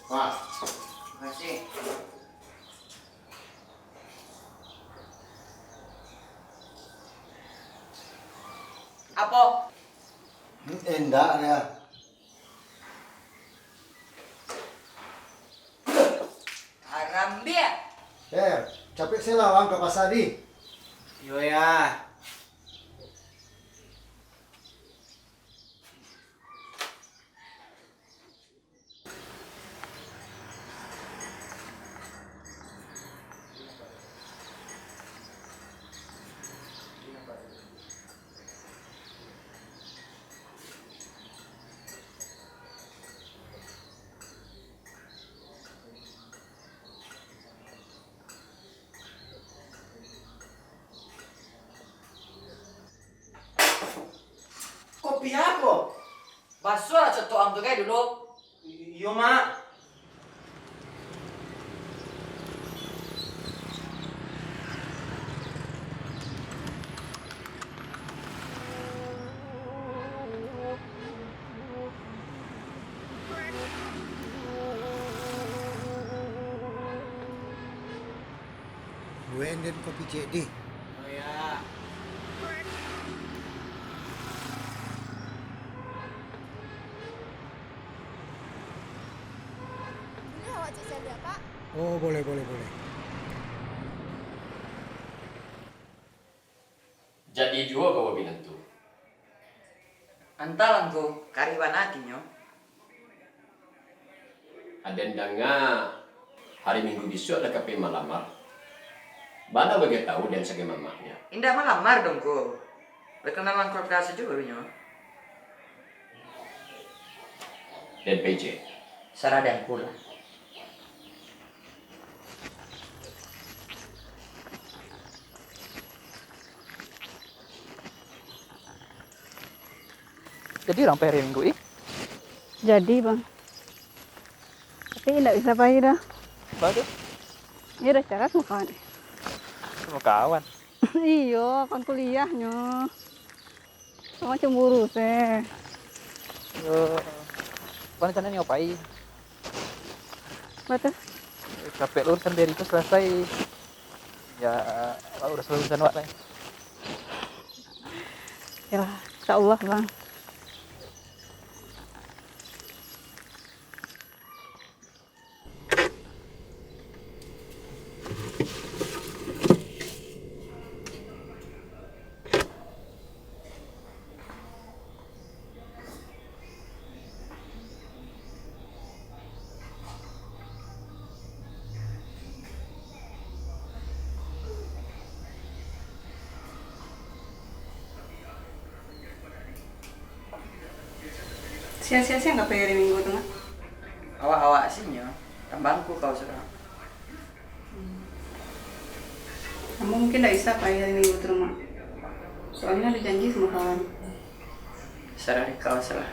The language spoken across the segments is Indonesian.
Pak, Makasih. Apa? enggak ya. Haram dia. Capek saya lawang ke Pasadi. Yo ya. Kopi apa? Baso lah contoh tuh kayak dulu. Yo mak. Gue dan kopi CD. Oh ya. Ini awak Cik Celia, Pak. Oh, boleh. Jadi juga kau bilang tuh. Antalan tuh kariban hatinya. Ada ndanga hari Minggu besok ada kape malamar. Mana bagi tahu dan sebagai mamanya. Indah melamar dong ku. Perkenalan korporasi juga punya. Dan PJ. Sarah dan pula. Jadi orang hari Minggu ini? Jadi, Bang. Tapi tidak bisa pagi dah. Bagus, Ini udah cara semua kawan. sama kawan. Iya, kan kuliahnya. Sama cemburu sih. Bukan rencananya ngapain? Betul. Capek lu urusan dari itu selesai. Ya, udah selesai urusan wak lah. Ya, insya Allah, Bang. Sia-sia nggak pergi hari Minggu tuh, Mak? Awak-awak aslinya. Tambangku kau sudah. Kamu mungkin nggak bisa pergi hari Minggu tuh, Mak. Soalnya ada janji sama kawan. Sarah di kau salah.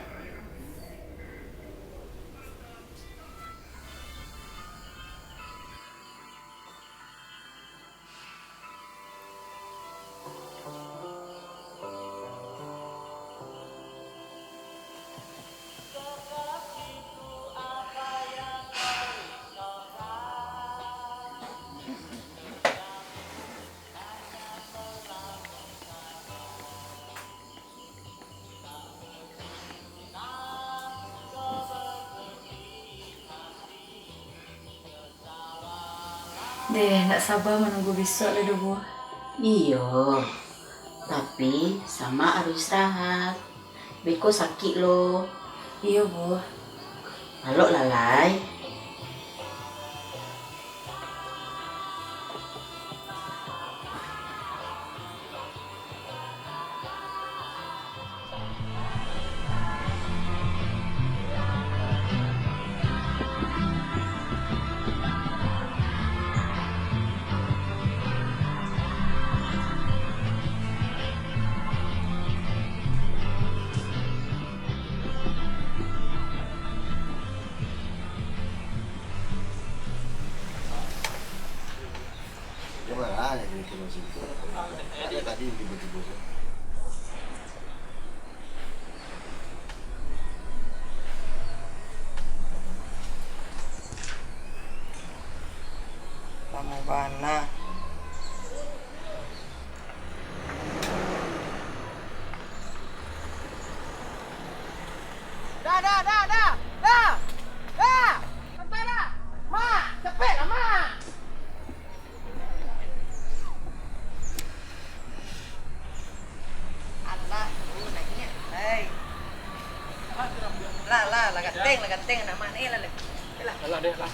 Deh, nggak sabar menunggu besok deh, Bu. Iyo, tapi sama harus istirahat. Beko sakit lo. Iya, Bu. Halo lalai. Gimana ya ini ke situ? Ada tadi tiba-tiba. Kamu mana? Lah ganteng anak mana lah. Lah deh lah.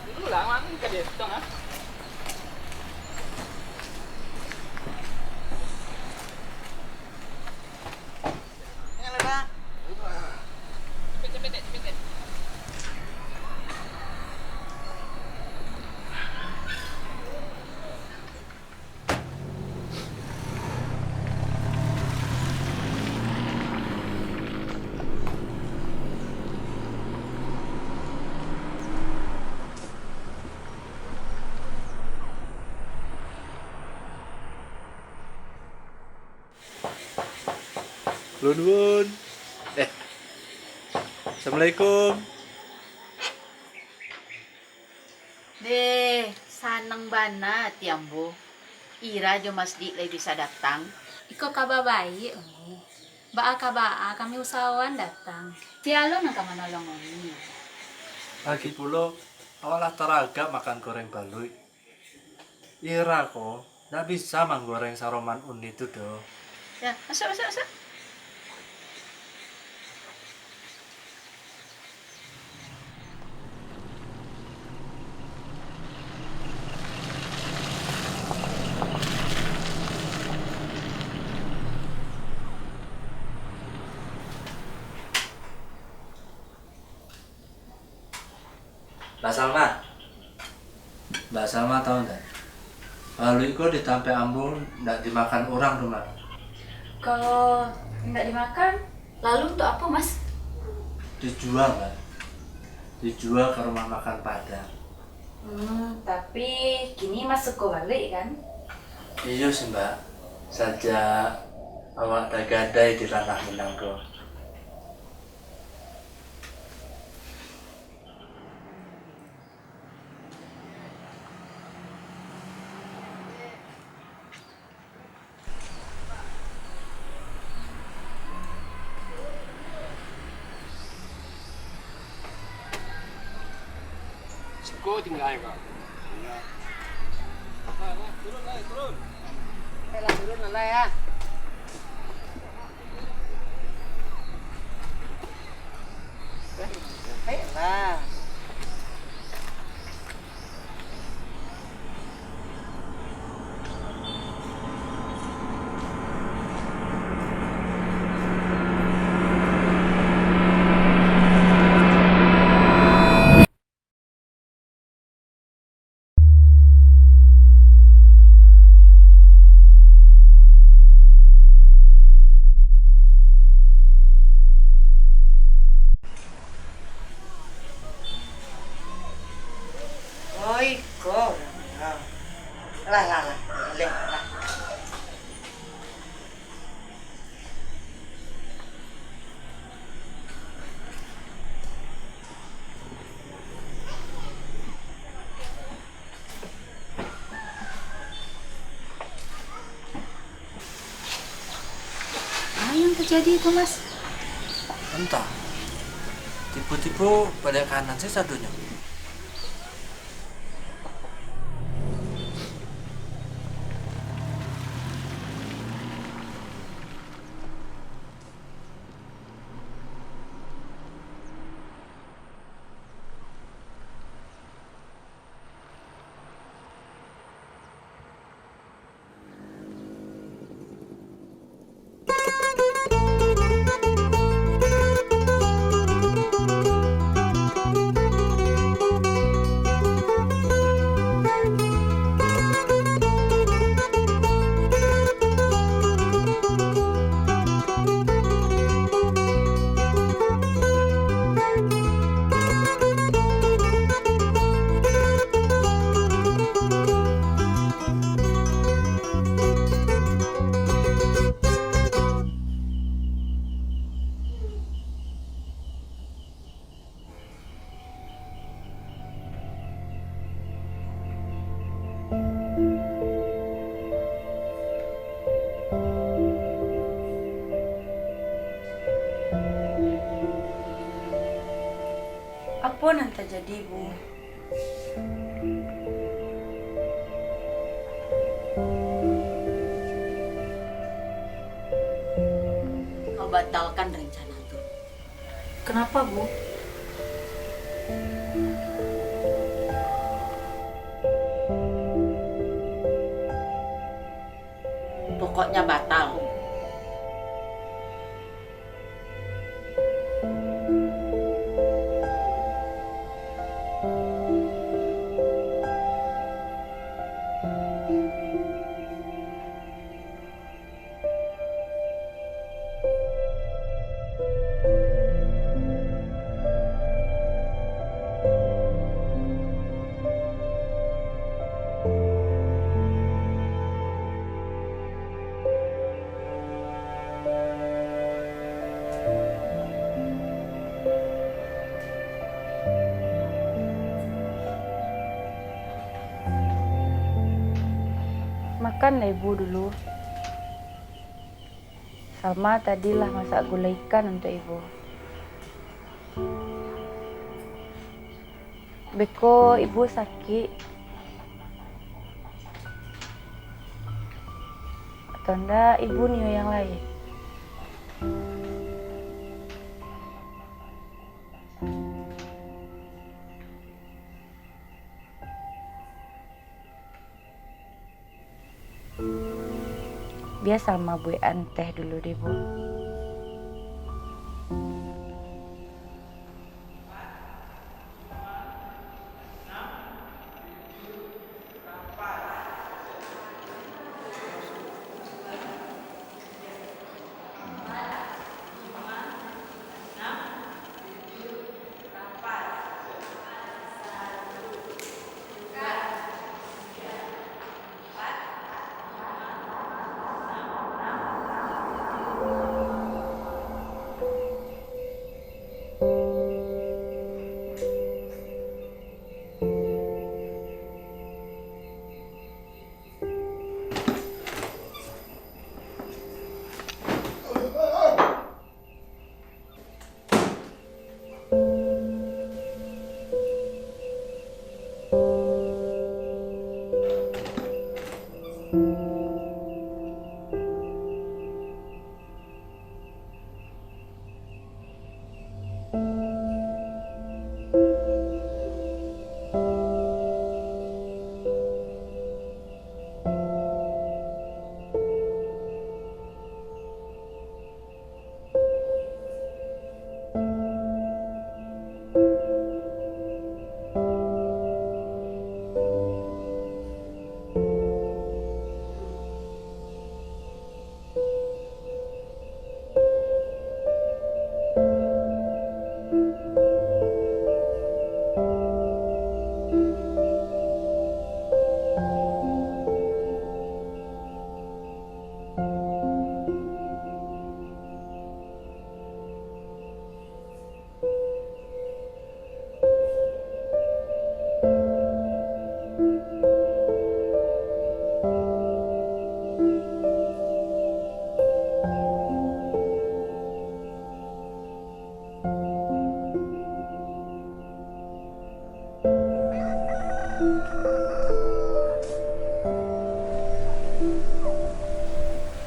Dulu lah mang ka dia tong ah. Lun. Assalamualaikum. Deh, sanang bana tiambo. Ira jo masdi lagi bisa datang. Iko kabar baik. Baa kabaa kami usahawan datang. Tialo nang kamanolong ini. Lagi pula awalah teraga makan goreng balui. Ira kok nggak bisa manggoreng saroman uni itu doh. Ya, masuk. Mbak Salma tahu nggak? Lalu itu ditampe Ambon nggak dimakan orang rumah. Kalau tidak dimakan, lalu untuk apa mas? Dijual Mbak. Dijual ke rumah makan Padang. Tapi kini masuk ke balik kan? Iya sih Mbak. Saja awak tak gadai di ranah Minangko. Kau tinggal kau. Turun lah ya. Lah. Ôi, cô. Lah. Lên. Apa yang terjadi itu mas? Entah. Tipu-tipu pada kanan saya sadunya. apapun yang terjadi, Bu. Kau batalkan rencana itu. Kenapa, Bu? Pokoknya batal. Makanlah ibu dulu. Salma tadilah masak gulai ikan untuk ibu. Beko ibu sakit. Atau enggak ibu niu yang lain? Biar sama buean teh dulu deh, Bu.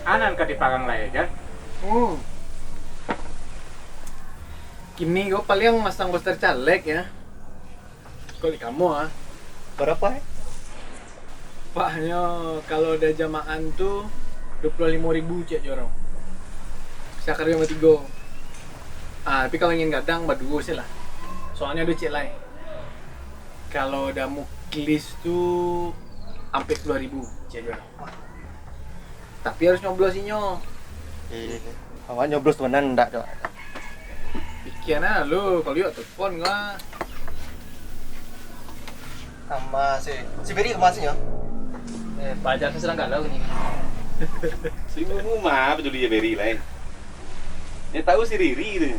Anan ka di parang laya kan? Kini kau paling masang poster caleg ya. Kau di kamu ah. Berapa ya? Paknya kalau ada jamaah tuh 25.000 cek jorong. Saya kerja sama 3. Tapi kalau ingin gadang berdua sih lah. Soalnya ada cek lain. Kalau udah muklis tuh sampai 10.000 cek jorong. Tapi harus nyoblosinya. Awak nyoblos temenan enggak, Dok? Pikiran aja lu, kalau yuk telepon gua. Sama si Beri kemasinnya. Pajak sedang galau ini. Si Mumu mah peduli ya Beri lain. Dia tahu si Riri itu.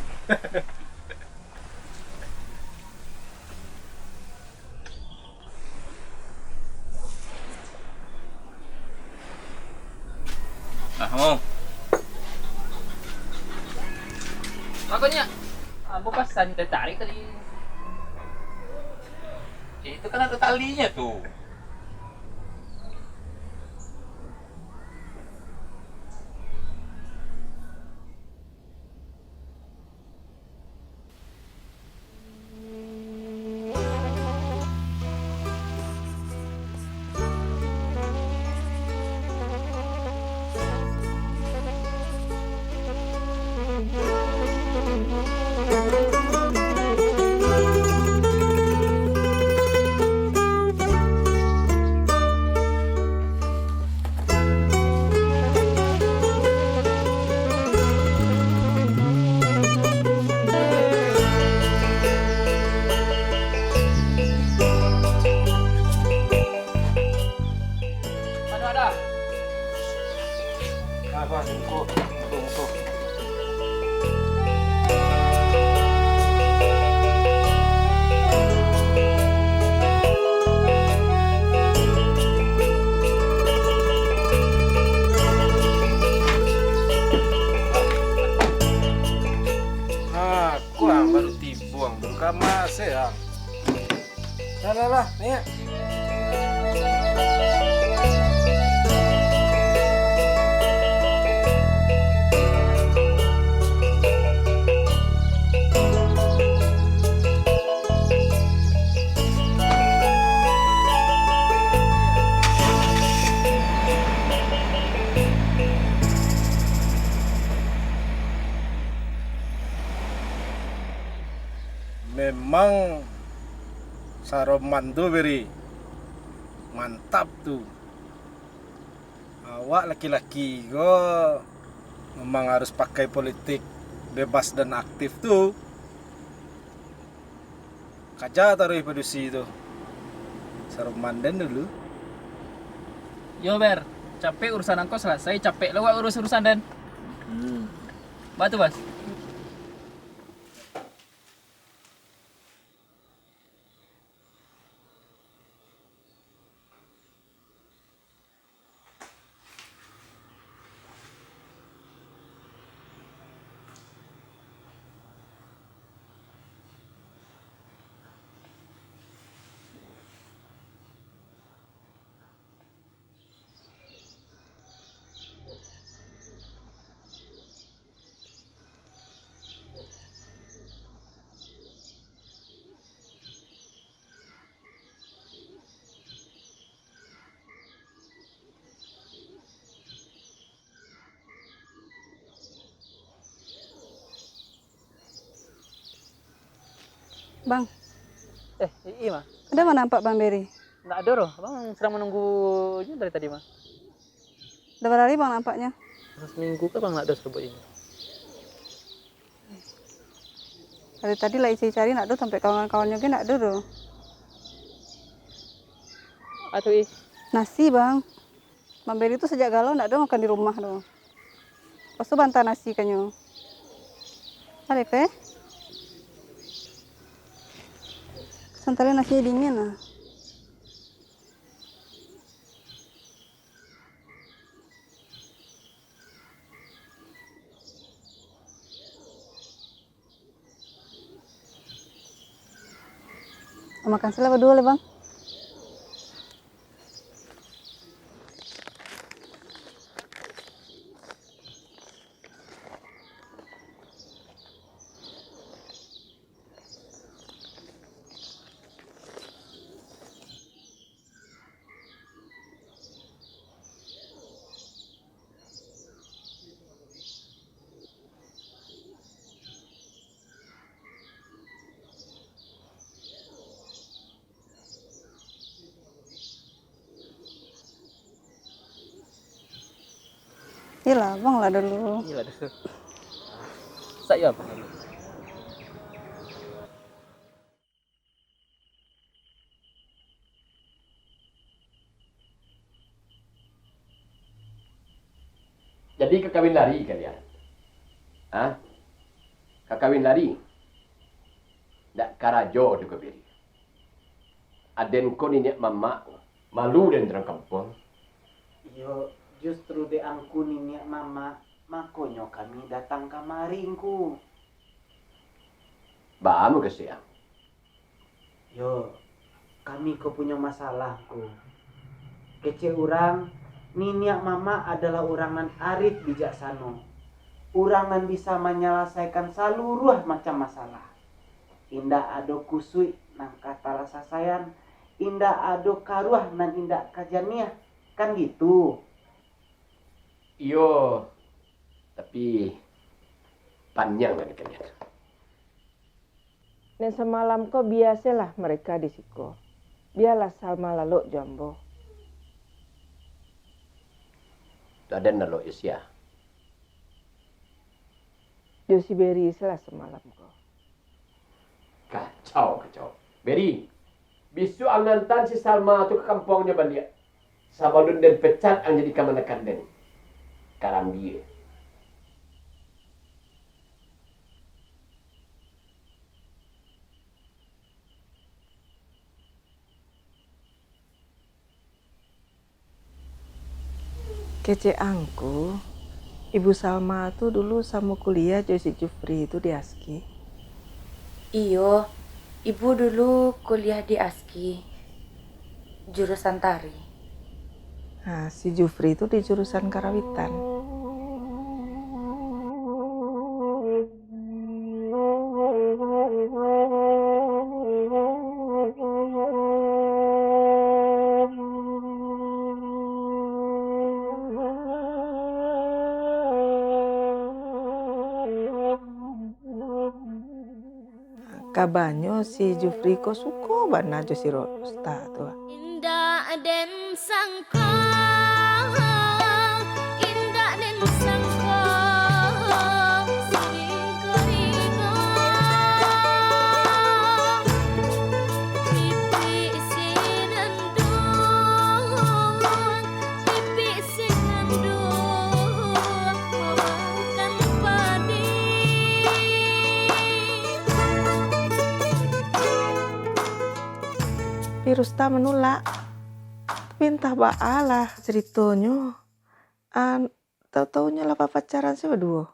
Mau. Makanya, aku pas tertarik tadi. Itu kan ada talinya tuh. Apa tunggu. Aku yang baru tibuang, baru kamas ya. Lah, nih. Memang Saroman tuh beri mantap tuh. Awak laki-laki kok memang harus pakai politik bebas dan aktif tuh. Kaca taruh produksi itu. Saroman dan dulu. Yo Ber, capek urusan angkot selesai, capek lewat urus-urusan dan. Batu Bas. Bang, Iya mah. ada mana nampak Bang Beri? Nggak ada loh, abang sedang menunggunya dari tadi mah. Udah berapa hari Bang nampaknya? Seminggu kan bang nggak ada serba ini. Dari tadi lah cari nak do sampai kawan-kawannya ke nak do do. Aduh Nasi Bang. Bang Beri itu sejak galau nak do makan di rumah do. Pas tu bantah nasi kanyo. Ada ke? Santalnya nasinya dingin lah. Makan sila berdua le Bang. Iyalah, Bang lah dulu. Iya dulu. Saya apa? Jadi kekawin lari kalian? Hah? Kekawin lari? Ndak karajo tu kebiri. Aden ko ni mama malu dan terang kampung. Yo, justru de angku ni mama, makonyo kami datang kamaringku. Bamu kesiang. Yo, kami pahami kau punya masalahku. Kece orang, niniak mama adalah orang nan arif bijaksana. Orang nan bisa menyelesaikan seluruh macam masalah. Indah ado kusui nang kata rasa sayang, indah ado karuah nan indah kajaniah, kan gitu. Iyo, tapi panjang kan kalian. Dan semalam kok biasalah mereka di siko. Biarlah Salma lalu jambo. Ada nalo isya. Josi beri salah semalam kok. Kacau. Beri, bisu angantan si Salma tu ke kampungnya balik. Sabalun dan pecat ang jadi kamanakan den. Karambi. Kece angku, Ibu Salma tuh dulu sama kuliah Josi Jufri itu di ASKI. Iyo, ibu dulu kuliah di ASKI, jurusan tari. Nah, si Jufri itu di jurusan karawitan. Kabanyo si Jufri ko suko bana Josi Rosta tuh. Indah den sangka, indah den sangka, sirigo-rigo, pipi sinandung, pipi sinandung, mawakan padi. Rusta menolak, tapi entah baalah ceritanya. Tahu-taunya lah pacaran sih berdua.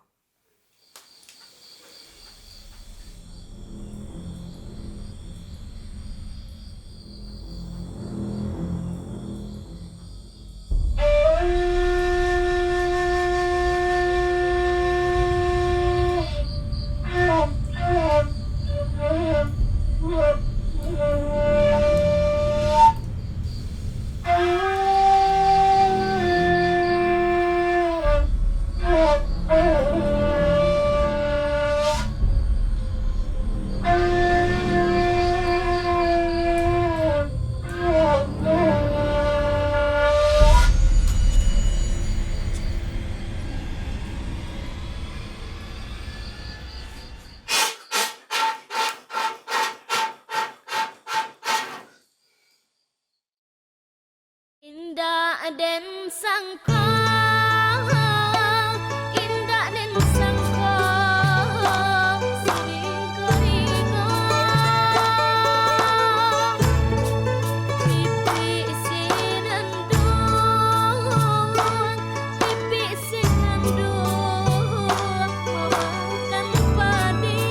Indah den sangka, indah den sangka, sirigo-rigo, pipi sinandung, pipi sinandung, mawakan padi.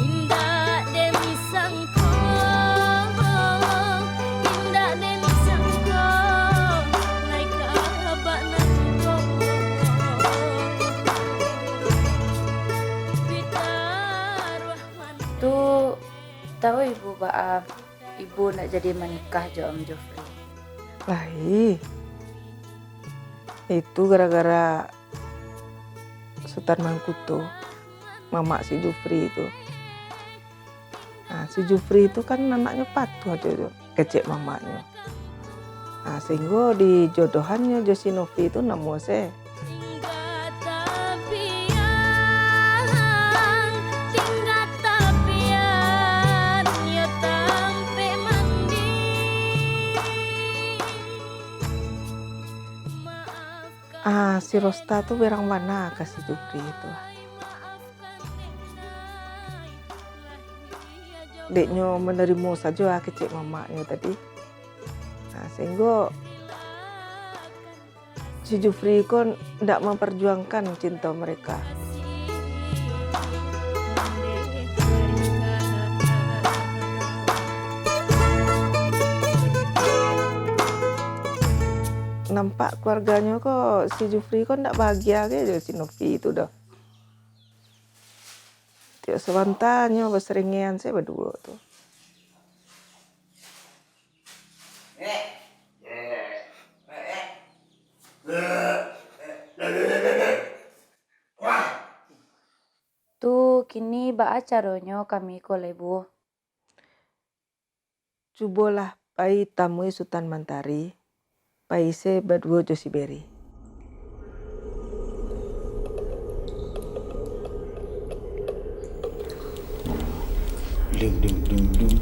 Indah den sangka, Tuh tahu ibu Baab, ibu nak jadi menikah jo Om Jufri. Lah itu gara-gara Sultan Mangkuto, mama si Jufri itu. Nah, si Jufri itu kan anaknya patuh aja tuh, kecek mamanya. Nah, sehingga di jodohannya Josi Novi itu nemu se. Si Rosta tuh berang mana kasih Jufri itu. Deknya menerima saja kecek mamanya tadi. Nah, sehingga si Jufri kan tidak memperjuangkan cinta mereka. nampak keluarganya kok si Jufri kok ndak bahagia kayak si Novi itu dah. Tiap sebentarnya berseringian saya berdua tuh. Tuh kini ba acaronyo kami ko lebu. Cubolah pai tamui Sultan Mantari, pai se berdua Josi Beri. Ding ding ding ding.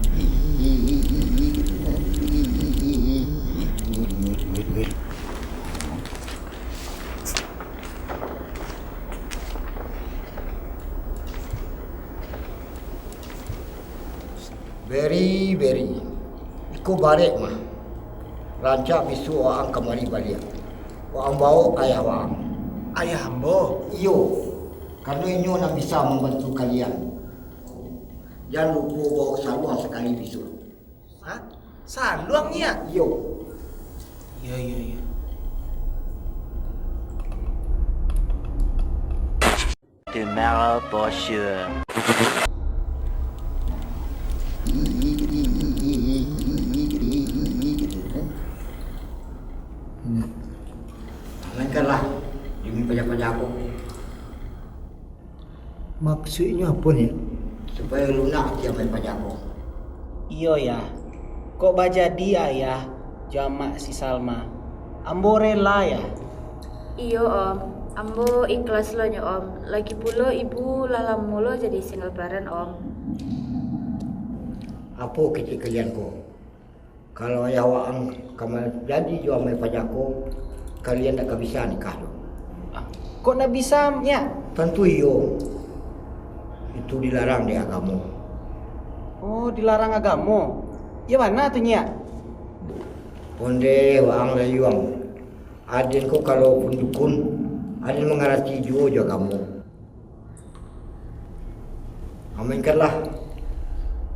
Beri. Iko balik mah. Rancak bisu orang kemari balik. Orang bawa ayah orang. Ayah ambo? Iyo. Karena inyo nak bisa membantu kalian. Jangan lupa bawa saluang sekali bisu. Hah? Saluangnya? Iyo. Iya. Tomorrow for sure. Lainkanlah demi pajak-pajak aku. Maksudnya apa nih? Supaya lunak dia main pajak aku. Iyo ya. Kok bajadi ayah jamak si Salma. Ambo rela ya. Iyo om, ambo ikhlas lo nyo om. Lagi pula ibu lalam mulu jadi single parent om. Apa kecil kalian ko? Kalau ayah waang kamu jadi jual main pajak aku, kalian tak bisa nikah lo. Kok nak bisa ya? Tentu iyo. Itu dilarang di agama. Oh, dilarang agama. Ya mana tuh nya? Onde waang layuang. Adin ko kalau pun dukun, adin mengarati juga kamu. Aminkanlah.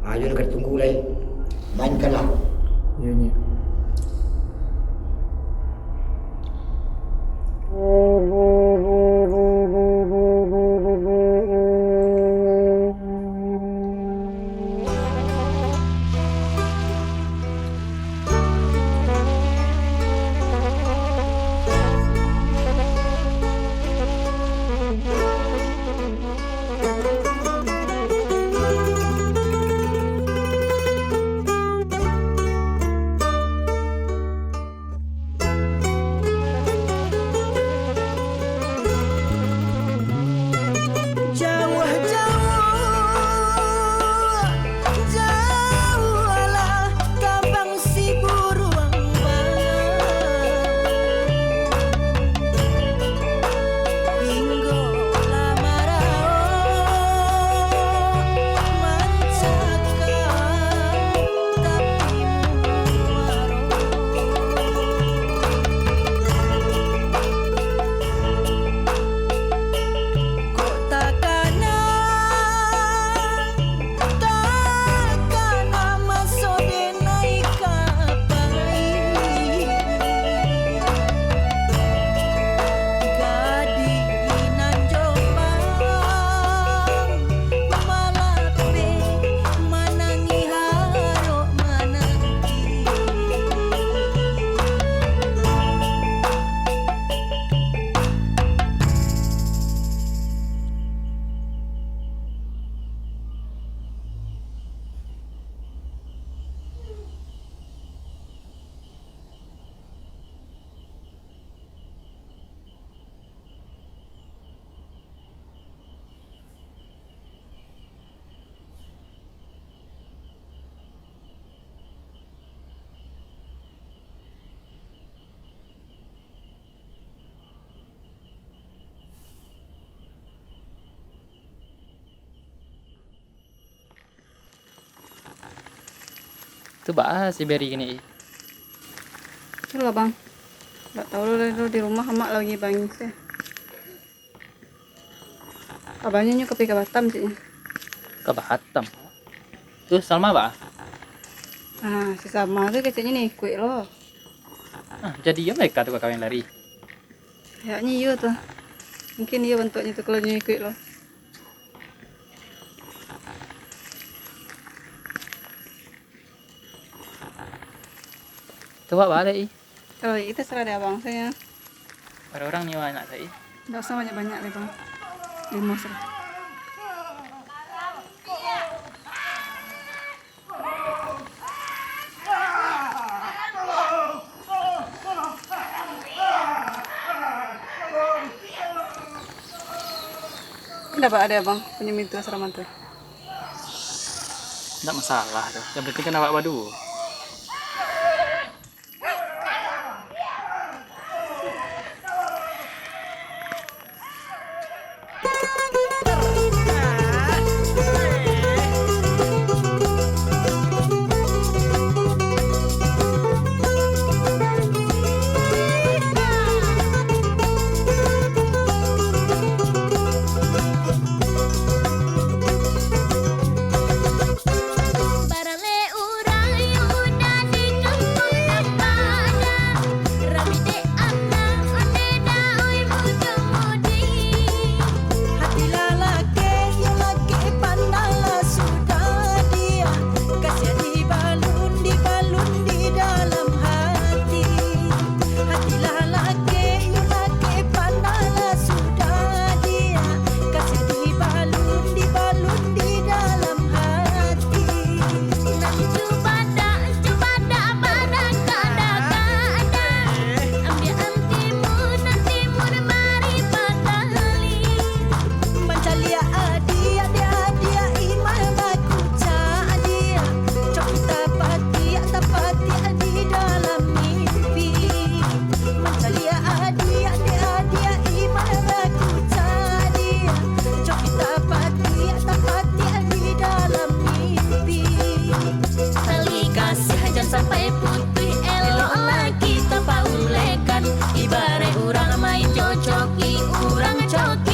Ayo nak tunggu lagi. Mainkanlah. Iya. Itu bah si Beri ini. Itulah bang. Nggak tahu lo di rumah emak lagi bangis ya. Abangnya nyuka ke Batam sih. Ke Batam. Tuh Salma bah. Ah si Salma tuh kecilnya nih ikut lo. Jadi ya mereka tuh kawin lari. Kayaknya iya tuh. Mungkin iya bentuknya tuh kalau ikut loh. Coba balik. Kalau itu serah deh abang saya. Ada orang nyewa anak saya. Nggak usah banyak-banyak deh bang. 5 serah. Ini apa ada bang penyemit itu asrama tuh? Enggak masalah tuh. Yang penting kan awak badu. Barang le urang yang udah di kampung Nampana, rami de anak onde daoi muda-mudi. Hati lalaki yang laki pandala sudah dia, kasih di balun di dalam hati. Hati lalaki yang laki pandala sudah dia, kasih di balun di dalam hati. Dan coba dak pada kadang-kadang ambil antimun mari patali. Mancalia adia iman baku dia. Cok tapati di dalam mimpi. Mancalia adia iman baku dia. Cok tapati di dalam mimpi. Tali kasih jangan sampai putih, elok lagi tanpa ulekan. Ibarat orang main cocoki, orang cocok